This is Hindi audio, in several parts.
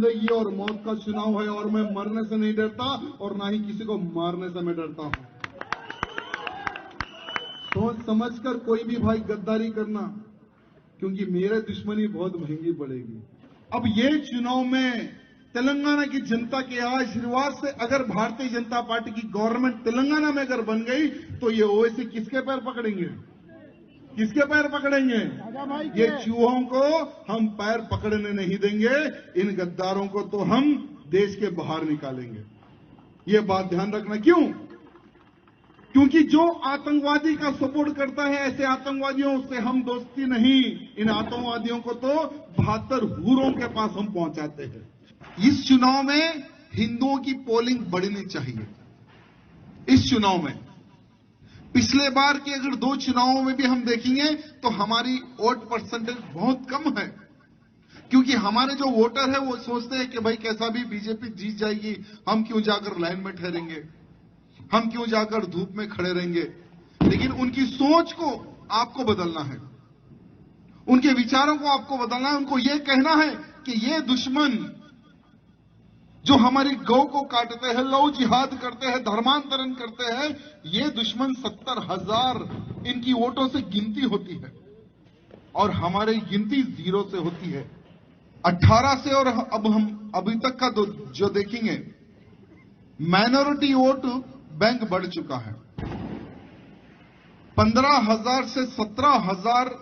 जिंदगी और मौत का चुनाव है और मैं मरने से नहीं डरता और ना ही किसी को मारने से मैं डरता हूं। सोच समझकर कोई भी भाई गद्दारी करना, क्योंकि मेरे दुश्मनी बहुत महंगी पड़ेगी। अब ये चुनाव में तेलंगाना की जनता के आशीर्वाद से अगर भारतीय जनता पार्टी की गवर्नमेंट तेलंगाना में अगर बन गई तो ये ओवैसी किसके पैर पकड़ेंगे? किसके पैर पकड़ेंगे? ये चूहों को हम पैर पकड़ने नहीं देंगे, इन गद्दारों को तो हम देश के बाहर निकालेंगे। ये बात ध्यान रखना। क्यों? क्योंकि जो आतंकवादी का सपोर्ट करता है, ऐसे आतंकवादियों से हम दोस्ती नहीं, इन आतंकवादियों को तो 72 हूरों के पास हम पहुंचाते हैं। इस चुनाव में हिंदुओं की पोलिंग बढ़नी चाहिए। इस चुनाव में पिछले बार के अगर 2 चुनावों में भी हम देखेंगे तो हमारी वोट परसेंटेज बहुत कम है, क्योंकि हमारे जो वोटर है वो सोचते हैं कि भाई कैसा भी बीजेपी जीत जाएगी, हम क्यों जाकर लाइन में ठहरेंगे, हम क्यों जाकर धूप में खड़े रहेंगे। लेकिन उनकी सोच को आपको बदलना है, उनके विचारों को आपको बदलना है। उनको यह कहना है कि ये दुश्मन जो हमारी गौ को काटते हैं, लव जिहाद करते हैं, धर्मांतरण करते हैं, ये दुश्मन 70,000 इनकी वोटों से गिनती होती है और हमारी गिनती 0 से होती है, 18 से। और अब हम अभी तक का जो देखेंगे, माइनॉरिटी वोट बैंक बढ़ चुका है। 15,000 से 17,000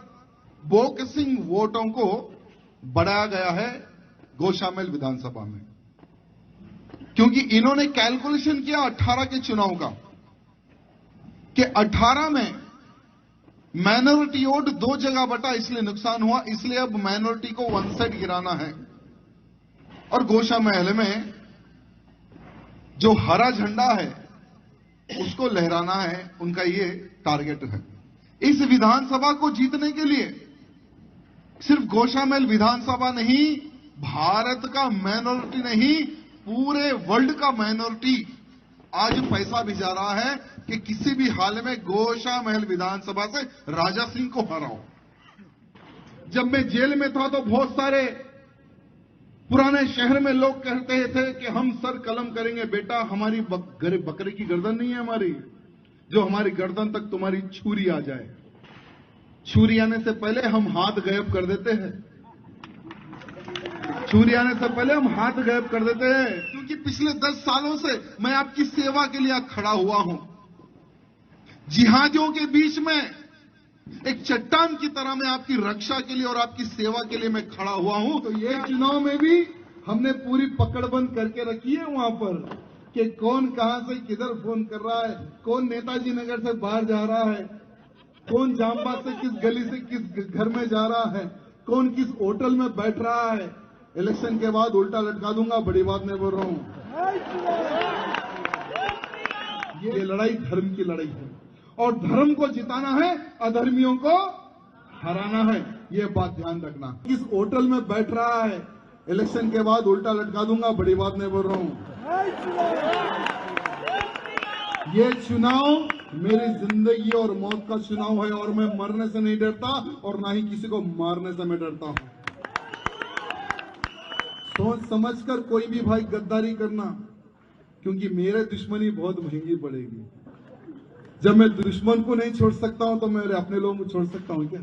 बोकसिंग वोटों को बढ़ाया गया है गोशामेल विधानसभा में, क्योंकि इन्होंने कैलकुलेशन किया 18 के चुनाव का कि 18 में माइनॉरिटी वोट 2 जगह बटा, इसलिए नुकसान हुआ, इसलिए अब माइनॉरिटी को 1 साइड गिराना है और गोशामेल में जो हरा झंडा है उसको लहराना है। उनका ये टारगेट है। इस विधानसभा को जीतने के लिए सिर्फ गोशामेल विधानसभा नहीं, भारत का माइनॉरिटी नहीं, पूरे वर्ल्ड का माइनॉरिटी आज पैसा भिजा रहा है कि किसी भी हाल में गोशामेल विधानसभा से राजा सिंह को हराओ। जब मैं जेल में था तो बहुत सारे पुराने शहर में लोग कहते थे कि हम सर कलम करेंगे, बेटा हमारी बकरे की गर्दन नहीं है हमारी, जो हमारी गर्दन तक तुम्हारी छुरी आ जाए। छुरी आने से पहले हम हाथ गायब कर देते हैं, छुरी आने से पहले हम हाथ गायब कर देते हैं, क्योंकि पिछले 10 सालों से मैं आपकी सेवा के लिए खड़ा हुआ हूं। जिहादियों के बीच में एक चट्टान की तरह मैं आपकी रक्षा के लिए और आपकी सेवा के लिए मैं खड़ा हुआ हूं। तो ये चुनाव में भी हमने पूरी पकड़बंद करके रखी है वहां पर कि कौन कहां से किधर फोन कर रहा है, कौन नेताजी नगर से बाहर जा रहा है, कौन जामबाग से किस गली से किस घर में जा रहा है, कौन किस होटल में बैठ रहा है। इलेक्शन के बाद उल्टा लटका दूंगा, बड़ी बात नहीं बोल रहा हूं। ये लड़ाई धर्म की लड़ाई है और धर्म को जिताना है, अधर्मियों को हराना है। ये बात ध्यान रखना। किस होटल में बैठ रहा है, इलेक्शन के बाद उल्टा लटका दूंगा, बड़ी बात नहीं बोल रहा हूं। ये चुनाव मेरी जिंदगी और मौत का चुनाव है और मैं मरने से नहीं डरता और ना ही किसी को मारने से मैं डरता हूं। सोच समझकर कोई भी भाई गद्दारी करना, क्योंकि मेरे दुश्मनी बहुत महंगी पड़ेगी। जब मैं दुश्मन को नहीं छोड़ सकता हूं तो मैं अपने लोगों को छोड़ सकता हूं क्या?